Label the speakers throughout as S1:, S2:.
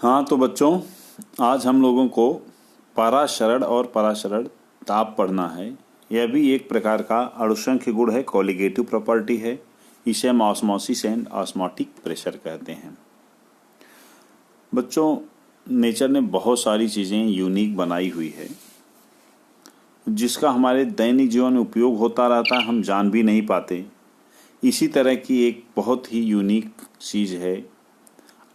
S1: हाँ तो बच्चों, आज हम लोगों को पराशरण और पराशरण ताप पढ़ना है। यह भी एक प्रकार का अणुसंख्य गुण है, कोलिगेटिव प्रॉपर्टी है। इसे हम ऑस्मोसिस एंड ऑस्मोटिक प्रेशर कहते हैं। बच्चों, नेचर ने बहुत सारी चीज़ें यूनिक बनाई हुई है जिसका हमारे दैनिक जीवन में उपयोग होता रहता है, हम जान भी नहीं पाते। इसी तरह की एक बहुत ही यूनिक चीज़ है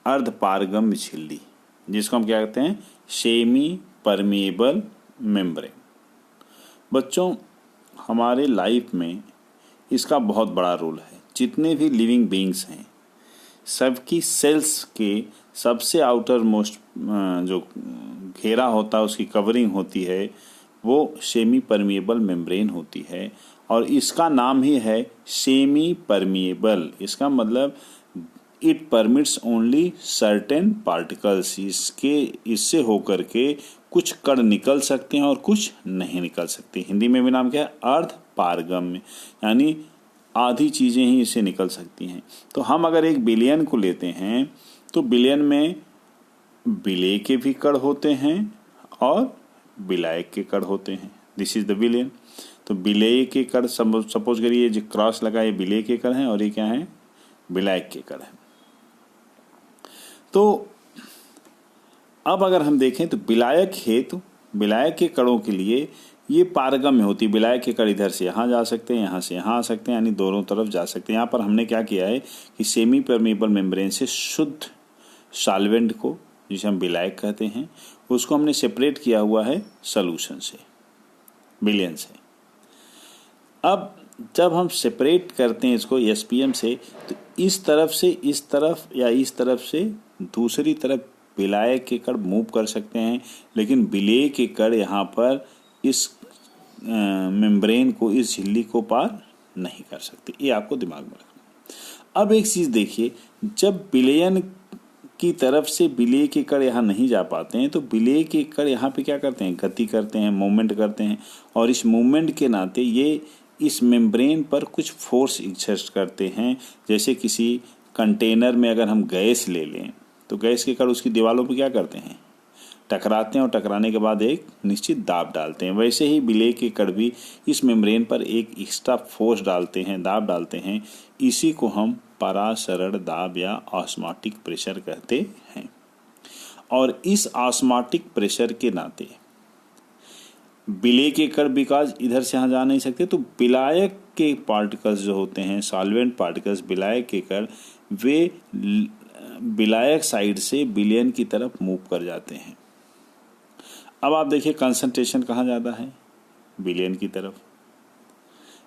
S1: अर्धपारगम्य झिल्ली, जिसको हम क्या कहते हैं, सेमी परमिएबल मेम्ब्रेन। बच्चों, हमारे लाइफ में इसका बहुत बड़ा रोल है। जितने भी लिविंग बीइंग्स हैं सबकी सेल्स के सबसे आउटर मोस्ट जो घेरा होता है, उसकी कवरिंग होती है, वो सेमी परमिएबल मेम्ब्रेन होती है। और इसका नाम ही है सेमी परमिएबल। इसका मतलब it permits only certain particles. इससे होकर के कुछ कण निकल सकते हैं और कुछ नहीं निकल सकते। हिंदी में भी नाम क्या है, अर्धपारगम्य, यानी आधी चीज़ें ही इससे निकल सकती हैं। तो हम अगर एक बिलियन को लेते हैं तो बिलियन में विलेय के भी कण होते हैं और विलायक के कण होते हैं। This is the billion. तो विलेय के कण, सपोज करिए जो क्रॉस लगा, ये विलेय के कण हैं और ये क्या है, विलायक के कण हैं। तो अब अगर हम देखें तो विलायक है, तो विलायक के कणों के लिए ये पारगम्य होती है। विलायक के कण इधर से यहाँ जा सकते हैं, यहाँ से यहाँ आ सकते हैं, यानी दोनों तरफ जा सकते हैं। यहाँ पर हमने क्या किया है कि सेमी परमिएबल मेम्ब्रेन से शुद्ध सॉल्वेंट को, जिसे हम विलायक कहते हैं, उसको हमने सेपरेट किया हुआ है सॉल्यूशन से, विलयन से। अब जब हम सेपरेट करते हैं इसको एसपीएम से, तो इस तरफ से इस तरफ या इस तरफ से दूसरी तरफ विलायक के कण मूव कर सकते हैं, लेकिन विलेय के कण यहाँ पर इस मेम्ब्रेन को, इस झिल्ली को पार नहीं कर सकते। ये आपको दिमाग में रखना। अब एक चीज़ देखिए, जब विलयन की तरफ से विलेय के कण यहाँ नहीं जा पाते हैं तो विलेय के कण यहाँ पे क्या करते हैं, गति करते हैं, मूवमेंट करते हैं। और इस मूवमेंट के नाते ये इस मेम्ब्रेन पर कुछ फोर्स एक्सर्ट करते हैं। जैसे किसी कंटेनर में अगर हम गैस ले लें तो गैस के कण उसकी दीवारों पर क्या करते हैं, टकराते हैं, और टकराने के बाद एक निश्चित दाब डालते हैं। वैसे ही विलेय के कण भी इस मेम्ब्रेन पर एक एक्स्ट्रा फोर्स डालते हैं, दाब डालते हैं। इसी को हम परासरण दाब या ऑस्मोटिक प्रेशर कहते हैं। और इस ऑस्मोटिक प्रेशर के नाते विलेय के कण बिकॉज इधर से यहाँ जा नहीं सकते, तो विलायक के पार्टिकल्स जो होते हैं, सॉल्वेंट पार्टिकल्स, विलायक के कण, वे विलायक साइड से विलयन की तरफ मूव कर जाते हैं। अब आप देखिए कंसंट्रेशन कहाँ ज़्यादा है, विलयन की तरफ।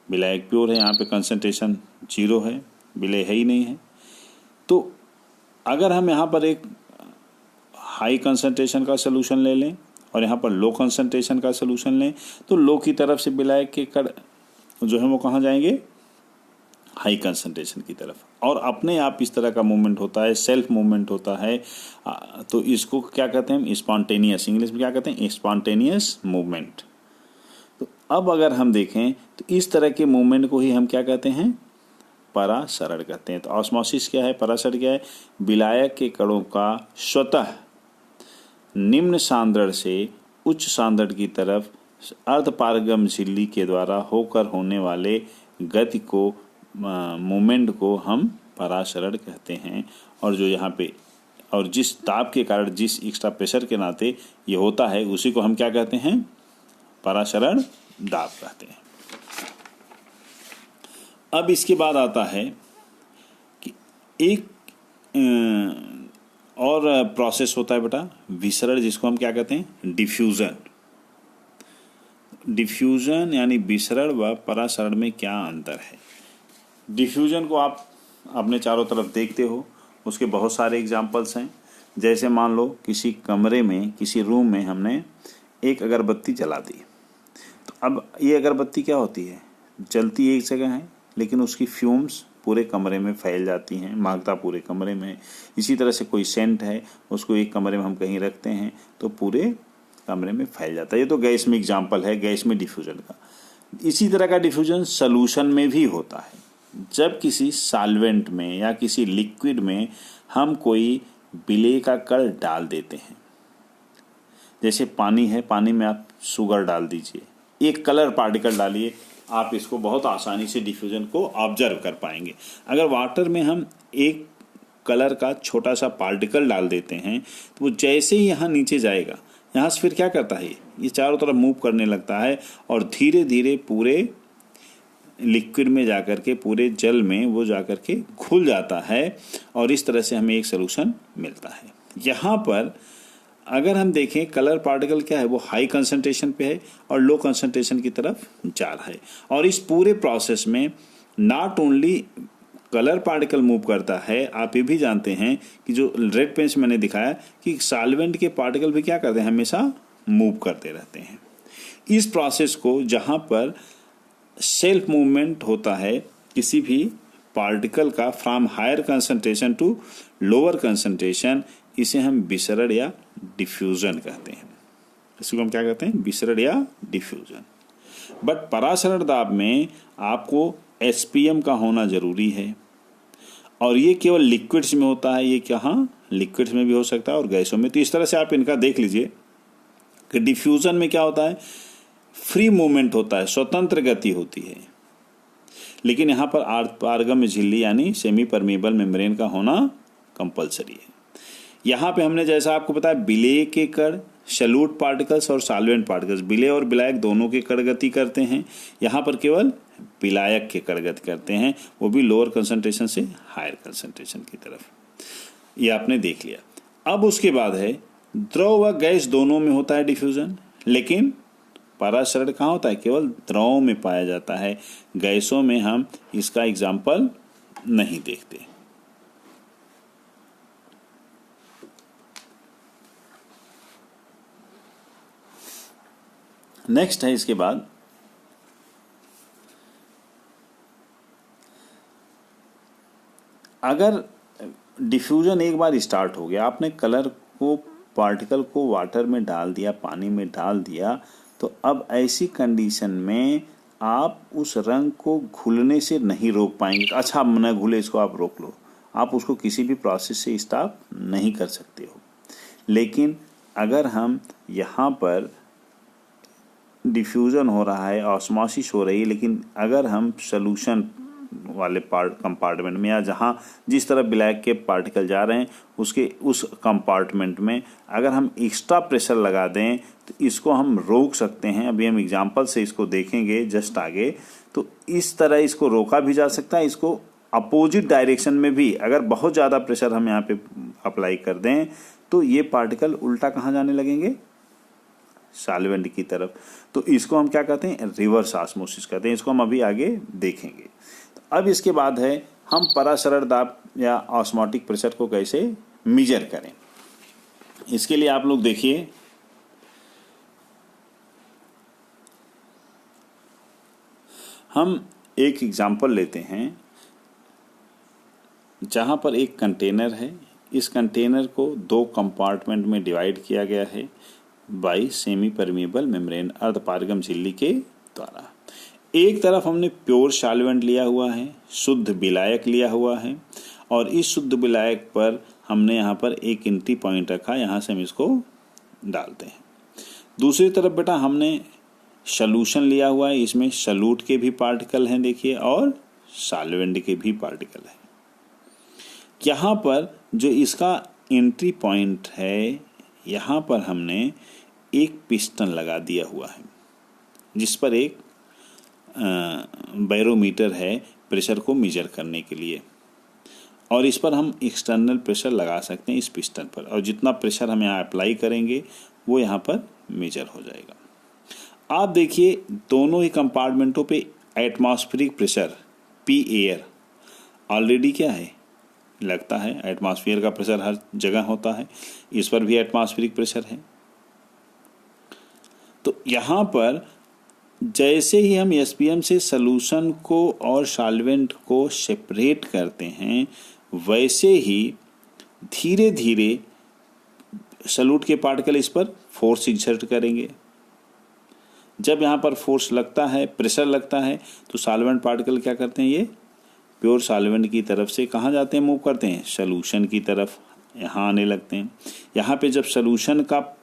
S1: विलायक प्योर है, यहाँ पे कंसंट्रेशन 0 है, विलेय है ही नहीं है। तो अगर हम यहाँ पर एक हाई कंसंट्रेशन का सलूशन ले लें और यहाँ पर लो कंसंट्रेशन का सलूशन लें, तो लो की तरफ से विलायक के कण जो है वो कहाँ जाएंगे, हाई कंसंट्रेशन की तरफ। और अपने आप इस तरह का मूवमेंट होता है, सेल्फ मूवमेंट होता है। तो इसको क्या कहते हैं, स्पॉन्टेनियस, इंग्लिश में क्या कहते हैं, स्पॉन्टेनियस मूवमेंट। तो अब अगर हम देखें तो इस तरह के मूवमेंट को ही हम क्या कहते हैं, परासरण कहते हैं। तो ऑस्मोसिस क्या है, परासरण क्या है, विलायक के कणों का स्वतः निम्न सांद्रण से उच्च सांद्रण की तरफ अर्धपारगम झिल्ली के द्वारा होकर होने वाले गति को, मूवमेंट को हम परासरण कहते हैं। और जो यहाँ पे और जिस दाब के कारण, जिस एक्स्ट्रा प्रेशर के नाते ये होता है, उसी को हम क्या कहते हैं, परासरण दाब कहते हैं। अब इसके बाद आता है कि एक और प्रोसेस होता है बेटा, विसरण, जिसको हम क्या कहते हैं, डिफ्यूजन। डिफ्यूजन यानी विसरण व परासरण में क्या अंतर है। डिफ्यूजन को आप अपने चारों तरफ देखते हो, उसके बहुत सारे एग्जाम्पल्स हैं। जैसे मान लो किसी कमरे में, किसी रूम में हमने एक अगरबत्ती जला दी, तो अब ये अगरबत्ती क्या होती है, जलती एक जगह है लेकिन उसकी फ्यूम्स पूरे कमरे में फैल जाती हैं, महकता पूरे कमरे में। इसी तरह से कोई सेंट है, उसको एक कमरे में हम कहीं रखते हैं तो पूरे कमरे में फैल जाता है। ये तो गैस में एग्जाम्पल है, गैस में डिफ्यूजन का। इसी तरह का डिफ्यूजन सॉल्यूशन में भी होता है। जब किसी सॉल्वेंट में या किसी लिक्विड में हम कोई विलेय का कण डाल देते हैं। जैसे पानी है, पानी में आप शुगर डाल दीजिए, एक कलर पार्टिकल डालिए, आप इसको बहुत आसानी से डिफ्यूजन को ऑब्जर्व कर पाएंगे। अगर वाटर में हम एक कलर का छोटा सा पार्टिकल डाल देते हैं तो वो जैसे ही यहाँ नीचे जाएगा, यहाँ से फिर क्या करता है, ये चारों तरफ मूव करने लगता है और धीरे धीरे पूरे लिक्विड में जाकर के, पूरे जल में वो जाकर के घुल जाता है और इस तरह से हमें एक सलूशन मिलता है। यहाँ पर अगर हम देखें कलर पार्टिकल क्या है, वो हाई कंसंट्रेशन पे है और लो कंसंट्रेशन की तरफ जा रहा है। और इस पूरे प्रोसेस में not only colour particle move करता है, आप ये भी जानते हैं कि जो रेड पेन से मैंने दिखाया कि सॉल्वेंट के पार्टिकल भी क्या करते हैं, हमेशा मूव करते रहते हैं। इस प्रोसेस को जहाँ पर सेल्फ मूवमेंट होता है किसी भी पार्टिकल का from higher concentration to lower concentration, इसे हम विसरण या डिफ्यूजन कहते हैं। इसको हम क्या कहते हैं, विसरण या डिफ्यूजन। बट परासरण दाब में आपको एसपीएम का होना जरूरी है और ये केवल लिक्विड्स में होता है। ये कहाँ, लिक्विड्स में भी हो सकता है और गैसों में। तो इस तरह से आप इनका देख लीजिए कि डिफ्यूजन में क्या होता है, फ्री मूवमेंट होता है, स्वतंत्र गति होती है। लेकिन यहाँ पर पारगम्य झिल्ली यानी सेमी परमेबल मेम्ब्रेन का होना कंपलसरी है। यहाँ पे हमने जैसा आपको बताया विलेय के कण, सॉल्यूट पार्टिकल्स और सॉल्वेंट पार्टिकल्स, विलेय और विलायक दोनों के कण गति करते हैं। यहाँ पर केवल विलायक के कण गति करते हैं, वो भी लोअर कंसंट्रेशन से हायर कंसंट्रेशन की तरफ। ये आपने देख लिया। अब उसके बाद है द्रव व गैस दोनों में होता है डिफ्यूजन, लेकिन परासरण कहाँ होता है, केवल द्रव में पाया जाता है। गैसों में हम इसका एग्जाम्पल नहीं देखते। नेक्स्ट है इसके बाद अगर डिफ्यूजन एक बार स्टार्ट हो गया, आपने कलर को, पार्टिकल को वाटर में डाल दिया, पानी में डाल दिया, तो अब ऐसी कंडीशन में आप उस रंग को घुलने से नहीं रोक पाएंगे। अच्छा न घुले, इसको आप रोक लो, आप उसको किसी भी प्रोसेस से स्टॉप नहीं कर सकते हो। लेकिन अगर हम यहाँ पर डिफ्यूज़न हो रहा है, ऑस्मोसिस हो रही है, लेकिन अगर हम सॉल्यूशन वाले कंपार्टमेंट में या जहाँ जिस तरफ विलायक के पार्टिकल जा रहे हैं उसके उस कंपार्टमेंट में अगर हम एक्स्ट्रा प्रेशर लगा दें तो इसको हम रोक सकते हैं। अभी हम एग्जांपल से इसको देखेंगे जस्ट आगे। तो इस तरह इसको रोका भी जा सकता है। इसको अपोजिट डायरेक्शन में भी अगर बहुत ज़्यादा प्रेशर हम यहाँ पे अप्लाई कर दें तो ये पार्टिकल उल्टा कहाँ जाने लगेंगे, सॉल्वेंट की तरफ। तो इसको हम क्या कहते हैं, रिवर्स ऑस्मोसिस कहते हैं। इसको हम अभी आगे देखेंगे। तो अब इसके बाद है हम परासरण दाब या ऑस्मोटिक प्रेशर को कैसे मेजर करें। इसके लिए आप लोग देखिए, हम एक एग्जांपल लेते हैं जहां पर एक कंटेनर है। इस कंटेनर को दो कंपार्टमेंट में डिवाइड किया गया है बाई सेमी परमेबल मेम्ब्रेन अर्धपारगम झिल्ली के द्वारा। एक तरफ हमने प्योर सॉल्वेंट लिया हुआ है, शुद्ध विलायक लिया हुआ है, और इस शुद्ध विलायक पर हमने यहाँ पर एक एंट्री पॉइंट रखा, यहाँ से हम इसको डालते हैं। दूसरी तरफ बेटा हमने सॉल्यूशन लिया हुआ है, इसमें सॉल्यूट के भी पार्टिकल हैं देखिए और सॉल्वेंट के भी पार्टिकल हैं। यहाँ पर जो इसका एंट्री पॉइंट है, यहाँ पर हमने एक पिस्टन लगा दिया हुआ है जिस पर एक बैरोमीटर है प्रेशर को मेजर करने के लिए, और इस पर हम एक्सटर्नल प्रेशर लगा सकते हैं इस पिस्टन पर, और जितना प्रेशर हम यहाँ अप्लाई करेंगे वो यहाँ पर मेजर हो जाएगा। आप देखिए दोनों ही कंपार्टमेंटों पे atmospheric pressure P air already क्या है, लगता है। एटमॉस्फेयर का प्रेशर हर जगह होता है, इस पर भी एटमॉस्फेरिक प्रेशर है। तो यहाँ पर जैसे ही हम एसपीएम से सॉल्यूशन को और सॉल्वेंट को सेपरेट करते हैं, वैसे ही धीरे धीरे सॉल्यूट के पार्टिकल इस पर फोर्स एक्सर्ट करेंगे। जब यहाँ पर फोर्स लगता है, प्रेशर लगता है, तो सॉल्वेंट पार्टिकल क्या करते हैं, ये प्योर सॉल्वेंट की तरफ से कहाँ जाते हैं, मूव करते हैं, सॉल्यूशन की तरफ। यहाँ आने लगते हैं। यहाँ पे जब सॉल्यूशन का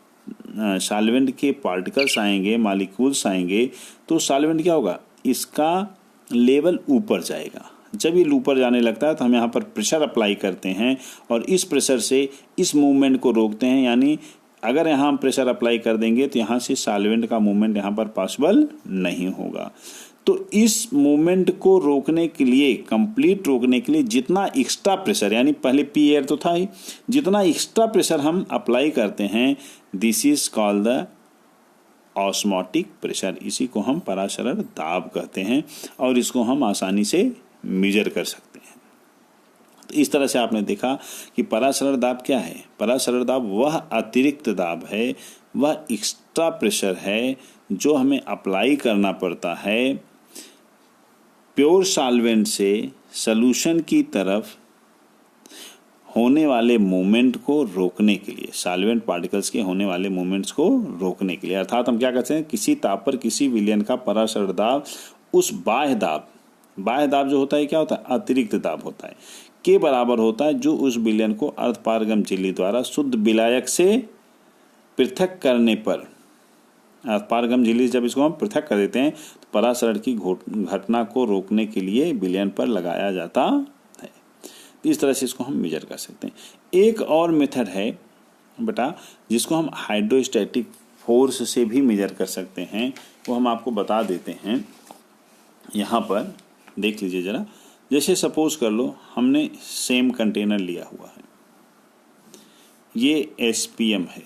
S1: सॉल्वेंट के पार्टिकल्स आएंगे, मॉलिक्यूल्स आएंगे, तो सॉल्वेंट क्या होगा, इसका लेवल ऊपर जाएगा। जब ये ऊपर जाने लगता है तो हम यहाँ पर प्रेशर अप्लाई करते हैं और इस प्रेशर से इस मूवमेंट को रोकते हैं। यानी अगर यहाँ हम प्रेशर अप्लाई कर देंगे तो यहाँ से सॉल्वेंट का मूवमेंट यहाँ पर पॉसिबल नहीं होगा। तो इस मूवमेंट को रोकने के लिए, कंप्लीट रोकने के लिए जितना एक्स्ट्रा प्रेशर, यानी पहले पी एयर तो था ही, जितना एक्स्ट्रा प्रेशर हम अप्लाई करते हैं, this is called the osmotic pressure. इसी को हम पराशरण दाब कहते हैं और इसको हम आसानी से मेजर कर सकते हैं। तो इस तरह से आपने देखा कि पराशरण दाब क्या है। पराशरण दाब वह अतिरिक्त दाब है, वह एक्स्ट्रा प्रेशर है जो हमें अप्लाई करना पड़ता है प्योर सॉल्वेंट से सॉल्यूशन की तरफ होने वाले मूवमेंट को रोकने के लिए, सॉल्वेंट पार्टिकल्स के होने वाले मूवमेंट्स को रोकने के लिए। अर्थात हम क्या कहते हैं, किसी ताप पर किसी विलयन का पराशरण दाब उस बाह्य दाब जो होता है क्या होता है, अतिरिक्त दाब होता है, के बराबर होता है, जो उस विलयन को अर्धपारगम झिल्ली द्वारा शुद्ध विलायक से पृथक करने पर, अर्धपारगम झिल्ली जब इसको हम पृथक कर देते हैं तो पराशरण की घटना को रोकने के लिए विलयन पर लगाया जाता है। इस तरह से इसको हम मेजर कर सकते हैं। एक और मेथड है बेटा जिसको हम हाइड्रोस्टैटिक फोर्स से भी मेजर कर सकते हैं, वो हम आपको बता देते हैं। यहाँ पर देख लीजिए जरा, जैसे सपोज कर लो हमने सेम कंटेनर लिया हुआ है, ये SPM है।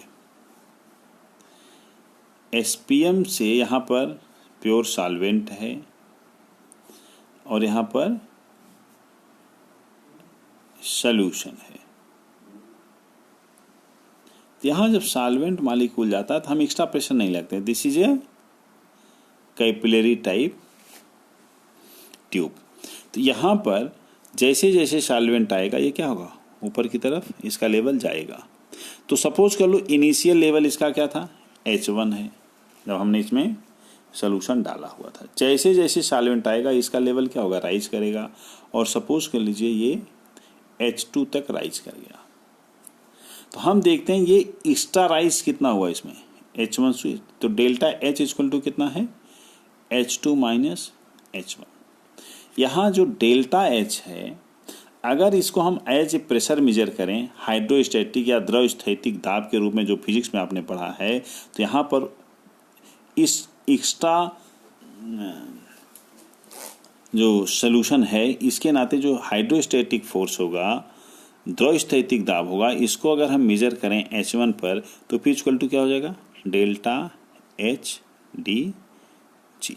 S1: SPM से यहाँ पर प्योर सॉल्वेंट है और यहाँ पर सॉल्यूशन है। यहाँ जब सॉल्वेंट मॉलिक्यूल जाता है तो हम एक्स्ट्रा प्रेशर नहीं लगते। This is a capillary type tube. तो यहाँ पर जैसे जैसे सॉल्वेंट आएगा ये क्या होगा, ऊपर की तरफ इसका लेवल जाएगा। तो सपोज कर लो इनिशियल लेवल इसका क्या था, H1 है, जब हमने इसमें सॉल्यूशन डाला हुआ था। जैसे जैसे सॉल्वेंट आएगा इसका लेवल क्या होगा, राइज करेगा, और सपोज कर लीजिए ये H2 तक राइज कर गया। तो हम देखते हैं ये एक्स्ट्रा राइज कितना हुआ इसमें, H1 से, तो डेल्टा H इक्वल टू कितना है, H2 माइनस H1। यहाँ जो डेल्टा H है, अगर इसको हम एज ए प्रेशर मेजर करें, हाइड्रोस्टैटिक या द्रव स्थैतिक दाब के रूप में जो फिजिक्स में आपने पढ़ा है, तो यहाँ पर इस एक्स्ट्रा जो सॉल्यूशन है इसके नाते जो हाइड्रोस्टैटिक फोर्स होगा, द्रव स्थैतिक दाब होगा, इसको अगर हम मेजर करें H1 पर तो P इक्वल टू क्या हो जाएगा, डेल्टा HdG।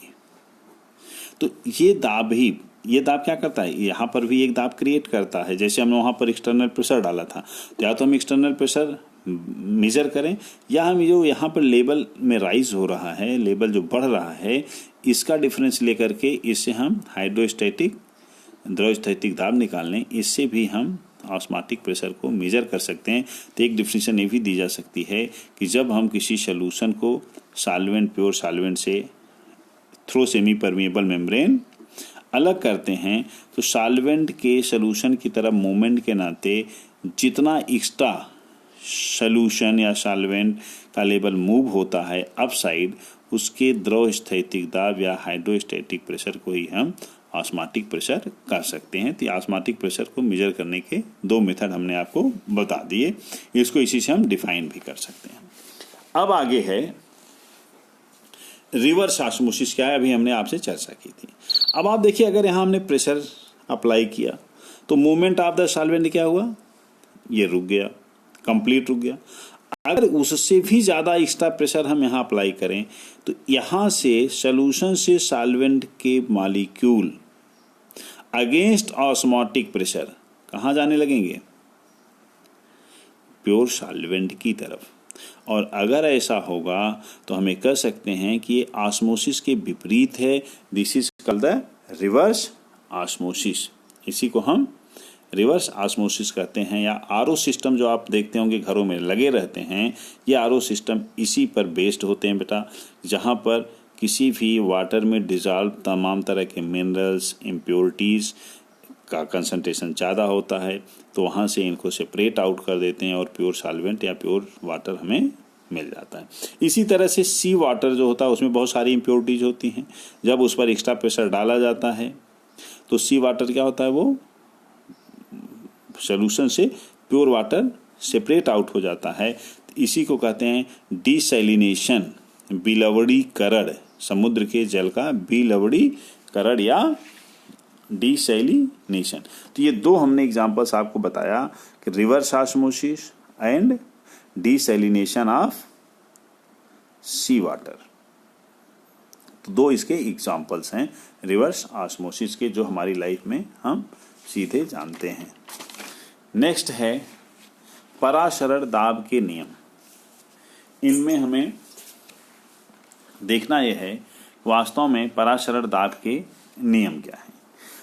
S1: तो ये दाब क्या करता है, यहाँ पर भी एक दाब क्रिएट करता है। जैसे हमने वहाँ पर एक्सटर्नल प्रेशर डाला था, तो या तो हम एक्सटर्नल प्रेशर मेजर करें या हम जो यहाँ पर लेवल में राइज हो रहा है, लेवल जो बढ़ रहा है, इसका डिफरेंस लेकर के इससे हम हाइड्रोस्टैटिक द्रव स्थैतिक दाब निकाल लें। इससे भी हम ऑस्मोटिक प्रेशर को मेजर कर सकते हैं। तो एक डिफिनेशन ये भी दी जा सकती है कि जब हम किसी सॉल्यूशन को सॉल्वेंट, प्योर सॉल्वेंट से थ्रू सेमी परमिएबल मेम्ब्रेन अलग करते हैं, तो सॉल्वेंट के सॉल्यूशन की तरफ मूवमेंट के नाते जितना एक्स्ट्रा सॉल्यूशन या सॉल्वेंट का लेवल मूव होता है अप साइड, उसके द्रव स्थैतिक दाब या हाइड्रोस्टैटिक प्रेशर को ही हम ऑस्मोटिक प्रेशर कर सकते हैं। तो ऑस्मोटिक प्रेशर को मेजर करने के दो मेथड हमने आपको बता दिए, इसको इसी से हम डिफाइन भी कर सकते हैं। अब आगे है रिवर्स ऑस्मोसिस, क्या है, अभी हमने आपसे चर्चा की थी। अब आप देखिए, अगर यहाँ हमने प्रेशर अप्लाई किया तो मूवमेंट ऑफ द सॉल्वेंट क्या हुआ, ये रुक गया, कंप्लीट रुक गया। अगर उससे भी ज़्यादा एक्स्ट्रा प्रेशर हम यहाँ अप्लाई करें तो यहाँ से सॉल्यूशन से सॉल्वेंट के मॉलिक्यूल अगेंस्ट ऑस्मोटिक प्रेशर कहाँ जाने लगेंगे, प्योर सॉल्वेंट की तरफ। और अगर ऐसा होगा तो हमें कह सकते हैं कि ये ऑस्मोसिस के विपरीत है। This is called the reverse osmosis. इसी को हम रिवर्स ऑस्मोसिस कहते हैं। या आरओ सिस्टम जो आप देखते होंगे घरों में लगे रहते हैं, ये आरओ सिस्टम इसी पर बेस्ड होते हैं बेटा, जहाँ पर किसी भी वाटर में डिजॉल्व तमाम तरह के मिनरल्स, इम्प्योरिटीज़ का कंसंट्रेशन ज़्यादा होता है तो वहाँ से इनको सेपरेट आउट कर देते हैं और प्योर सॉल्वेंट या प्योर वाटर हमें मिल जाता है। इसी तरह से सी वाटर जो होता है उसमें बहुत सारी इम्प्योरिटीज होती हैं। जब उस पर एक्स्ट्रा प्रेशर डाला जाता है तो सी वाटर क्या होता है, वो सोल्यूशन से प्योर वाटर सेपरेट आउट हो जाता है। इसी को कहते हैं डिसैलिनेशन, बिलवड़ीकरण, समुद्र के जल का बिलवड़ीकरण या डिसैलिनेशन। तो ये दो हमने एग्जांपल्स आपको बताया कि reverse osmosis and desalination of sea water. तो दो इसके एग्जांपल्स हैं रिवर्स ऑस्मोसिस के जो हमारी लाइफ में हम सीधे जानते हैं। नेक्स्ट है पराशरण दाब के नियम। इनमें हमें देखना यह है वास्तव में पराशरण दाब के नियम क्या है।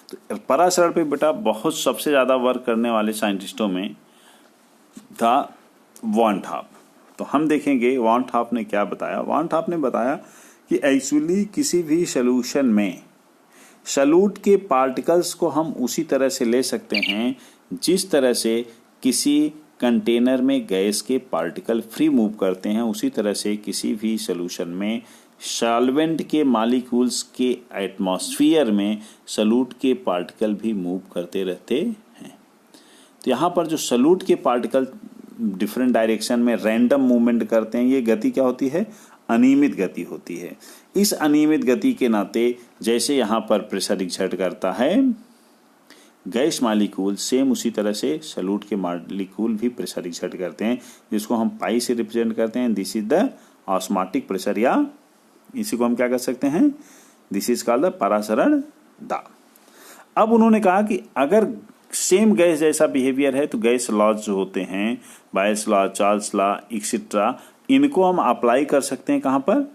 S1: तो पराशरण पे बेटा बहुत सबसे ज़्यादा वर्क करने वाले साइंटिस्टों में था वॉन टॉप। तो हम देखेंगे वॉन टॉप ने क्या बताया। वॉन टॉप ने बताया कि एक्चुअली किसी भी सॉल्यूशन में सॉल्यूट के पार्टिकल्स को हम उसी तरह से ले सकते हैं जिस तरह से किसी कंटेनर में गैस के पार्टिकल फ्री मूव करते हैं, उसी तरह से किसी भी सॉल्यूशन में सॉल्वेंट के मॉलिक्यूल्स के एटमॉस्फेयर में सॉल्यूट के पार्टिकल भी मूव करते रहते हैं। तो यहाँ पर जो सॉल्यूट के पार्टिकल डिफरेंट डायरेक्शन में रैंडम मूवमेंट करते हैं, ये गति क्या होती है, अनियमित गति होती है। इस अनियमित गति के नाते जैसे यहाँ पर प्रेशर एक्सर्ट करता है गैस मॉलिक्यूल, सेम उसी तरह से सॉल्यूट के मॉलिक्यूल भी प्रेशर एक्सर्ट करते हैं, जिसको हम पाई से रिप्रेजेंट करते हैं। This is the osmotic pressure, या इसी को हम क्या कर सकते हैं, this is called the Parasaran दाब। अब उन्होंने कहा कि अगर सेम गैस जैसा बिहेवियर है तो गैस लॉज जो होते हैं, बायस लॉ, चार्ल्स लॉ एक्सेट्रा, इनको हम अप्लाई कर सकते हैं कहाँ पर,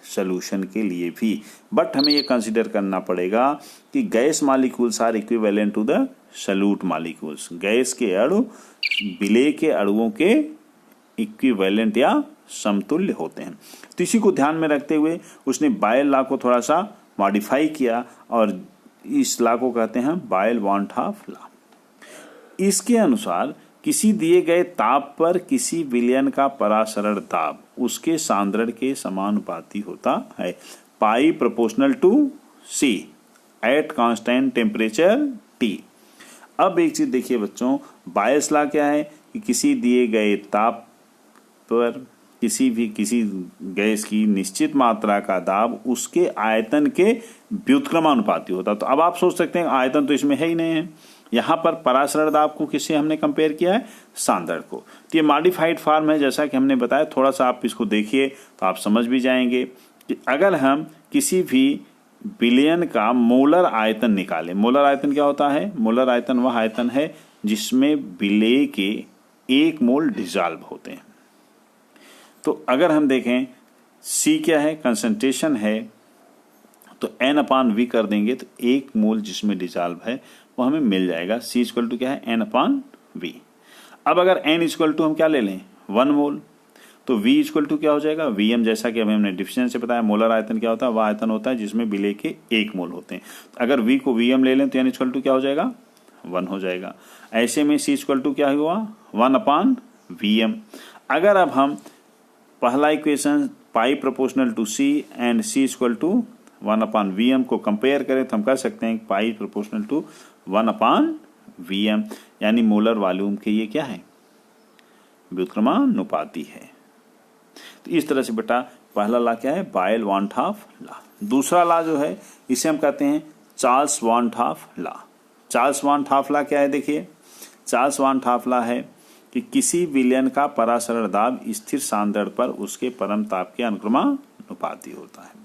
S1: सॉल्यूशन के लिए भी। बट हमें ये कंसीडर करना पड़ेगा कि gas molecules are equivalent to the solute molecules. Gas के अणु विलेय के अणुओं के इक्विवेलेंट या समतुल्य होते हैं। तो इसी को ध्यान में रखते हुए उसने बायल लॉ को थोड़ा सा मॉडिफाई किया और इस लॉ को कहते हैं बायल वॉन टॉप लॉ। इसके अनुसार किसी दिए गए ताप पर किसी विलयन का पराशरण दाब उसके सांद्रण के समानुपाती होता है, pi proportional to c at constant temperature T. अब एक चीज देखिए बच्चों, बायस लॉ क्या है कि किसी दिए गए ताप पर किसी गैस की निश्चित मात्रा का दाब उसके आयतन के व्युत्क्रमानुपाती होता। तो अब आप सोच सकते हैं आयतन तो इसमें है ही नहीं है। यहाँ पर पराशरण दाब को किससे हमने कंपेयर किया है, सांद्रण को। तो ये मॉडिफाइड फॉर्म है, जैसा कि हमने बताया। थोड़ा सा आप इसको देखिए तो आप समझ भी जाएंगे कि अगर हम किसी भी विलयन का मोलर आयतन निकालें, मोलर आयतन क्या होता है, मोलर आयतन वह आयतन है जिसमें विलेय के 1 मोल डिसॉल्व होते हैं। तो अगर हम देखें C क्या है, कंसंट्रेशन है, तो N/V कर देंगे तो 1 मोल जिसमें डिसॉल्व है वो हमें मिल जाएगा। C इक्वल टू क्या है, N/V। अब अगर N इक्वल टू हम क्या ले लें, 1 मोल, तो V इक्वल टू क्या हो जाएगा, Vm। जैसा कि अभी हमने डिफिनेशन से बताया मोलर आयतन क्या होता है, वह आयतन होता है जिसमें विलेय के 1 मोल होते हैं। अगर V को Vm ले लें तो N इक्वल टू क्या हो जाएगा, 1 हो जाएगा। ऐसे में C इक्वल टू क्या हुआ, 1/Vm। अगर अब हम पहला equation pi proportional to C and C equal to 1/Vm को कंपेयर करें तो हम कह सकते हैं पाई प्रोपोर्शनल टू 1/Vm, यानी मोलर वॉल्यूम के ये क्या है, व्युत्क्रमानुपाती है। तो इस तरह से बेटा पहला लॉ क्या है, बायल वॉन टॉप लॉ। दूसरा लॉ जो है इसे हम कहते हैं Charles van't Hoff law. Charles van't Hoff law क्या है, देखिए चार्ल्स वॉन टॉप लॉ है कि किसी विलयन का पराशरण दाब स्थिर सांद्रण पर उसके परम ताप के अनुक्रमानुपाती होता है।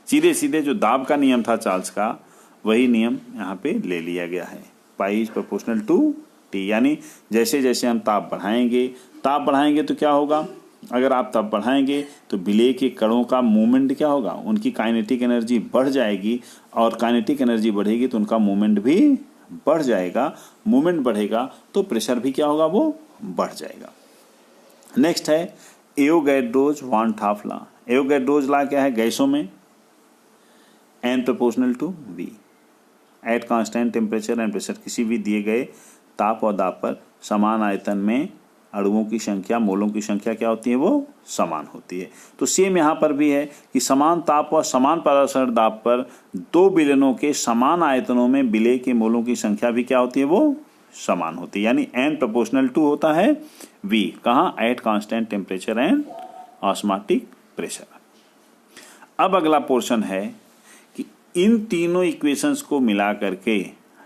S1: सीधे सीधे जो दाब का नियम था चार्ल्स का, वही नियम यहाँ पे ले लिया गया है, pi is proportional to T. यानी जैसे जैसे हम ताप बढ़ाएंगे तो क्या होगा, अगर आप ताप बढ़ाएंगे तो विलेय के कणों का मूवमेंट क्या होगा, उनकी काइनेटिक एनर्जी बढ़ जाएगी, और काइनेटिक एनर्जी बढ़ेगी तो उनका मूवमेंट भी बढ़ जाएगा। मूवमेंट बढ़ेगा तो प्रेशर भी क्या होगा, वो बढ़ जाएगा। नेक्स्ट है Avogadro's van't Hoff law. Avogadro's law क्या है, गैसों में N proportional to V। At constant temperature and pressure, किसी भी दिए गए ताप और दाब पर समान आयतन में अणुओं की संख्या, मोलों की संख्या क्या होती है, वो समान होती है। तो सेम यहाँ पर भी है कि समान ताप और समान परासरण दाब पर दो विलयनों के समान आयतनों में विलेय के मोलों की संख्या भी क्या होती है, वो समान होती है, यानी n प्रोपोर्शनल टू होता है v, कहाँ, eight constant temperature and osmotic pressure. अब अगला पोर्शन है कि इन तीनों इक्वेशंस को मिला करके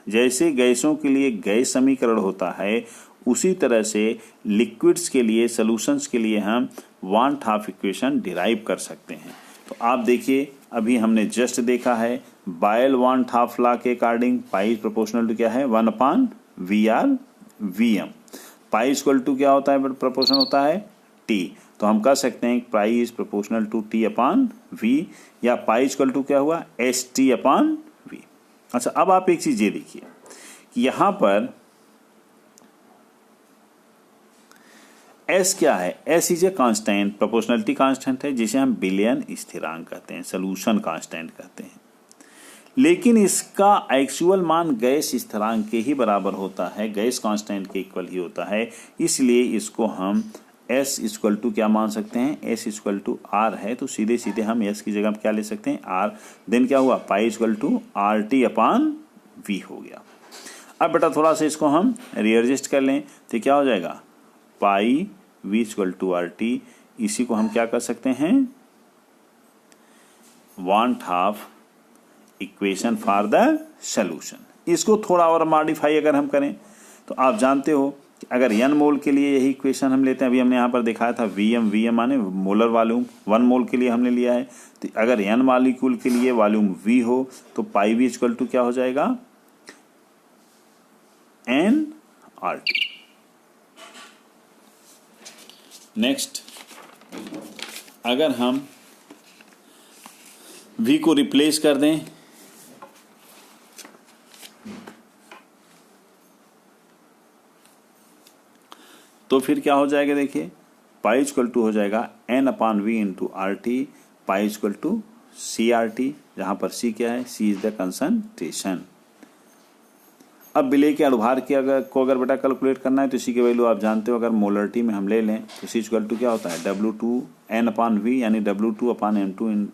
S1: जैसे गैसों के लिए गैस समीकरण होता है, उसी तरह से लिक्विड्स के लिए, सॉल्यूशंस के लिए हम वांट हाफ इक्वेशन डिराइव कर सकते हैं। तो आप देखिए, अभी हमने जस्ट देखा है बायल वांट हाफ लॉ के अकॉर्डिंग पाई प्रोपोर्शनल टू क्या है, 1/VR VM। Pi equal to क्या होता है, प्रोपोर्शनल होता है T। तो हम कह सकते हैं पाई इज प्रोपोर्शनल टू T/V, या पाई इक्वल टू क्या हुआ, ST/V। अच्छा, अब आप एक चीज ये देखिए कि यहां पर S क्या है, S is a constant, proportionality constant है, जिसे हम विलयन स्थिरांक कहते हैं, सॉल्यूशन कांस्टेंट कहते हैं। लेकिन इसका एक्चुअल मान गैस स्थिरांक के ही बराबर होता है, गैस कांस्टेंट के इक्वल ही होता है, इसलिए इसको हम S इक्वल टू क्या मान सकते हैं, S इक्वल टू R है, तो सीधे सीधे हम S की जगह क्या ले सकते हैं, R। देन क्या हुआ, पाई इक्वल टू RT/V हो गया। अब बेटा थोड़ा सा इसको हम रीएडजस्ट कर लें तो क्या हो जाएगा, पाई V इक्वल टू RT, इसी को हम क्या कर सकते हैं, want half equation for the solution. इसको थोड़ा और मॉडिफाई अगर हम करें तो आप जानते हो कि अगर n मोल के लिए यही इक्वेशन हम लेते हैं, अभी हमने यहाँ पर दिखाया था VM माने मोलर वॉल्यूम, 1 मोल के लिए हमने लिया है, तो अगर n मॉलिक्यूल के लिए वॉल्यूम V हो तो पाई V इक्वल टू क्या हो जाएगा, nRT। नेक्स्ट, अगर हम V को रिप्लेस कर दें तो फिर क्या हो जाएगा, देखिए पाई इक्वल टू हो जाएगा n/V into RT, pi equal to CRT, जहां पर C क्या है, C इज द कंसंट्रेशन। अब विलेय के अनुभार की अगर बेटा कैलकुलेट करना है तो इसी की वैल्यू आप जानते हो, अगर मोलरिटी में हम ले लें तो C इक्वल टू क्या होता है, W2N/V, यानी W2/M2/V।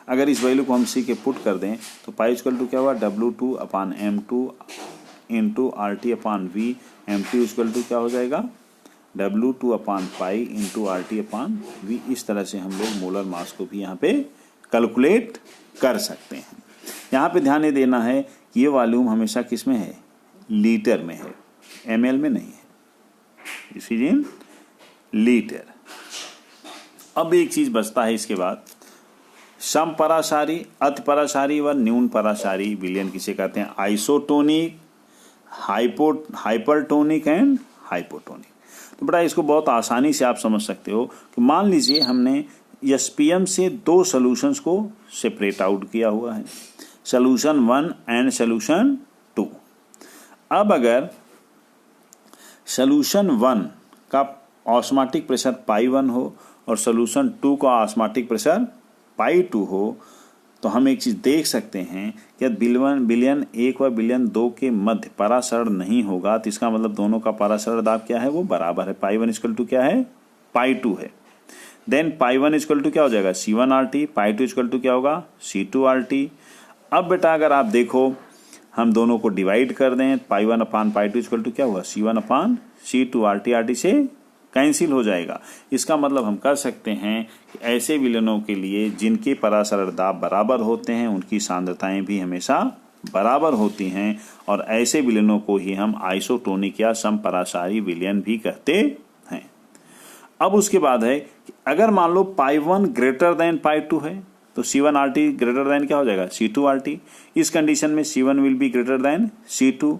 S1: अगर इस वैल्यू को हम C के पुट कर दें तो पाई इक्वल टू क्या हुआ, W2/M2 into RT/V, M2 equal to क्या हो जाएगा, W2/पाई इंटू RT/V। इस तरह से हम लोग मोलर मास को भी यहाँ पे कैलकुलेट कर सकते हैं। यहाँ पे ध्यान ये देना है कि ये वॉल्यूम हमेशा किस में है, लीटर में है, ml में नहीं है, दिस इज इन लीटर। अब एक चीज बचता है इसके बाद, सम परासारी, अति परासारी व न्यून परासारी विलयन किसे कहते हैं, आइसोटोनिक, हाइपरटोनिक एंड हाइपोटोनिक। तो बेटा इसको बहुत आसानी से आप समझ सकते हो कि मान लीजिए हमने SPM से दो सॉल्यूशंस को सेपरेट आउट किया हुआ है, सॉल्यूशन 1 एंड सॉल्यूशन 2। अब अगर सॉल्यूशन 1 का ऑस्मोटिक प्रेशर पाई 1 हो और सॉल्यूशन 2 का ऑस्मोटिक प्रेशर पाई 2 हो, तो हम एक चीज देख सकते हैं कि विलयन 1 व विलयन 2 के मध्य परासरण नहीं होगा, तो इसका मतलब दोनों का परासरण दाब क्या है, वो बराबर है, पाई 1 इक्वल टू क्या है, पाई 2 है। देन पाई 1 इक्वल टू क्या हो जाएगा, C1RT, पाई 2 इक्वल टू क्या होगा, C2RT। अब बेटा अगर आप देखो हम दोनों को डिवाइड कर दें, पाई 1/पाई 2 इक्वल टू क्या हुआ, C1/C2, RT से कैंसिल हो जाएगा। इसका मतलब हम कह सकते हैं कि ऐसे विलयनों के लिए जिनके परासरण दाब बराबर होते हैं उनकी सांद्रताएं भी हमेशा बराबर होती हैं, और ऐसे विलयनों को ही हम आइसोटोनिक या समपरासारी विलयन भी कहते हैं। अब उसके बाद है कि अगर मान लो पाई 1 ग्रेटर देन पाई 2 है तो C1RT ग्रेटर देन क्या हो जाएगा, C2RT। इस कंडीशन में C1 will be greater than C2,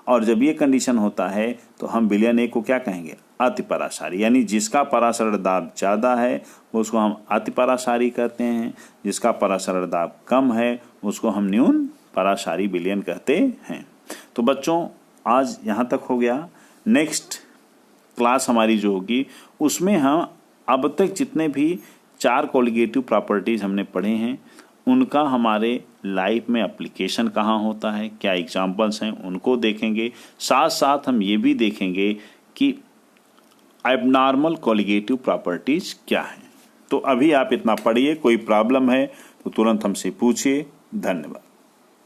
S1: और जब ये कंडीशन होता है तो हम विलयन 1 को क्या कहेंगे, अति परासारी, यानी जिसका परासरण दाब ज़्यादा है उसको हम अति परासारी कहते हैं, जिसका परासरण दाब कम है उसको हम न्यून परासारी विलयन कहते हैं। तो बच्चों आज यहाँ तक हो गया। नेक्स्ट क्लास हमारी जो होगी उसमें हम अब तक जितने भी 4 कोलिगेटिव प्रॉपर्टीज हमने पढ़े हैं उनका हमारे लाइफ में एप्लीकेशन कहाँ होता है, क्या एग्जाम्पल्स हैं उनको देखेंगे। साथ साथ हम ये भी देखेंगे कि एबनॉर्मल कोलिगेटिव प्रॉपर्टीज क्या हैं। तो अभी आप इतना पढ़िए, कोई प्रॉब्लम है तो तुरंत हमसे पूछिए। धन्यवाद।